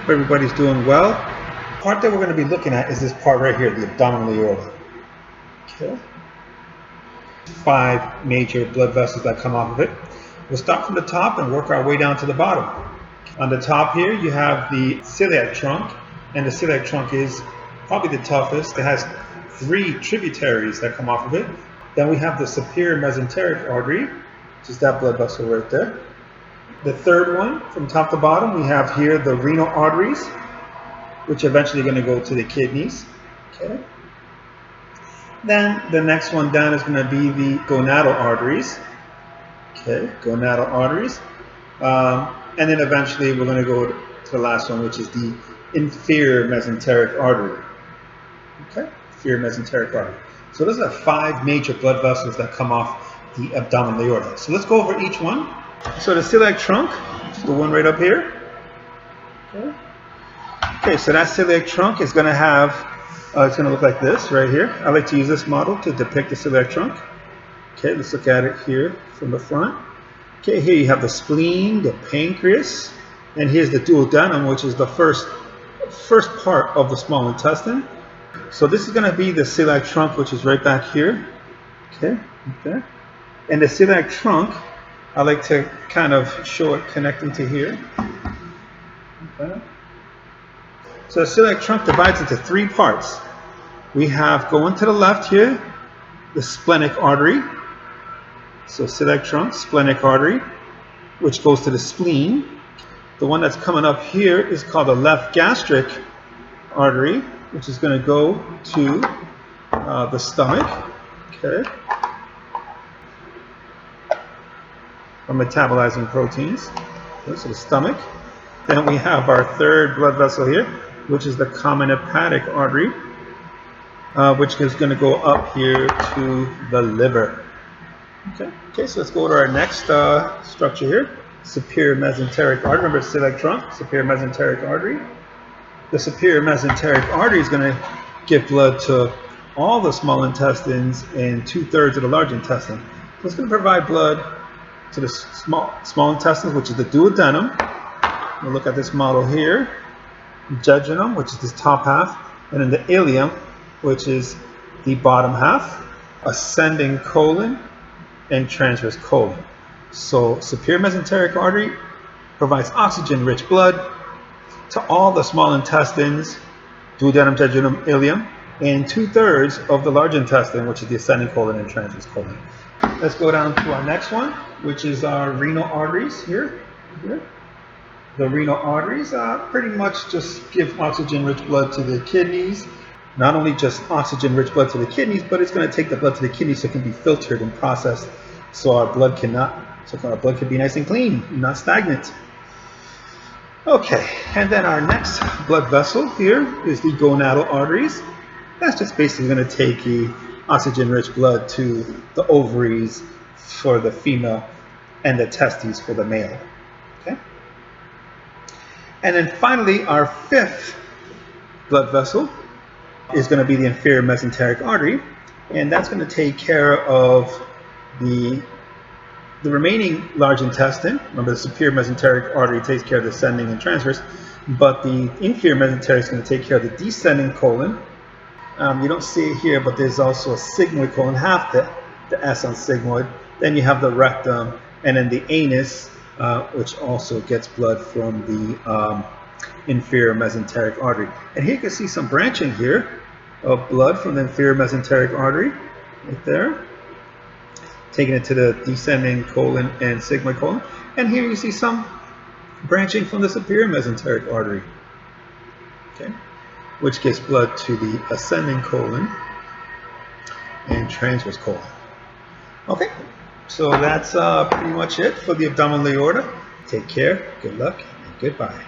Hope everybody's doing well. The part that we're going to be looking at is this part right here, the abdominal aorta. Okay. 5 major blood vessels that come off of it. We'll start from the top and work our way down to the bottom. On the top here, you have the celiac trunk, and the celiac trunk is probably the toughest. It has 3 tributaries that come off of it. Then we have the superior mesenteric artery, which is that blood vessel right there. The third one, from top to bottom, we have here the renal arteries, which are eventually going to go to the kidneys. Okay. Then the next one down is going to be the gonadal arteries. Okay, gonadal arteries. And then eventually we're going to go to the last one, which is the inferior mesenteric artery. Okay, inferior mesenteric artery. So those are 5 major blood vessels that come off the abdominal aorta. So let's go over each one. So the celiac trunk, which is the one right up here. Okay, so that celiac trunk is going to have, it's going to look like this right here. I like to use this model to depict the celiac trunk. Okay, let's look at it here from the front. Okay, here you have the spleen, the pancreas, and here's the duodenum, which is the first part of the small intestine. So this is going to be the celiac trunk, which is right back here. Okay. And the celiac trunk, I like to kind of show it connecting to here. Okay. So the celiac trunk divides into 3 parts. We have, going to the left here, the splenic artery. So celiac trunk, splenic artery, which goes to the spleen. The one that's coming up here is called the left gastric artery, which is going to go to the stomach. Okay. For metabolizing proteins. Okay, so the stomach. Then we have our third blood vessel here, which is the common hepatic artery, which is going to go up here to the liver. Okay, so let's go to our next structure here. Superior mesenteric artery. Remember celiac trunk, superior mesenteric artery. The superior mesenteric artery is going to give blood to all the small intestines and 2/3 of the large intestine. So it's going to provide blood to the small intestines, which is the duodenum. We'll look at this model here. Jejunum, which is this top half, and then the ileum, which is the bottom half. Ascending colon and transverse colon. So superior mesenteric artery provides oxygen-rich blood to all the small intestines, duodenum, jejunum, ileum, and 2/3 of the large intestine, which is the ascending colon and transverse colon. Let's go down to our next one, which is our renal arteries here. The renal arteries pretty much just give oxygen-rich blood to the kidneys. Not only just oxygen-rich blood to the kidneys, but it's going to take the blood to the kidneys so it can be filtered and processed, so our blood can be nice and clean, not stagnant. Okay, and then our next blood vessel here is the gonadal arteries. That's just basically going to take the oxygen-rich blood to the ovaries for the female and the testes for the male. Okay. And then finally, our 5th blood vessel is going to be the inferior mesenteric artery, and that's going to take care of the remaining large intestine. Remember, the superior mesenteric artery takes care of the ascending and transverse, but the inferior mesenteric is going to take care of the descending colon. You don't see it here, but there's also a sigmoid colon, half the S on sigmoid. Then you have the rectum, and then the anus, which also gets blood from the inferior mesenteric artery. And here you can see some branching here of blood from the inferior mesenteric artery, right there, taking it to the descending colon and sigmoid colon. And here you see some branching from the superior mesenteric artery, okay, which gives blood to the ascending colon and transverse colon. Okay, so that's pretty much it for the abdominal aorta. Take care, good luck, and goodbye.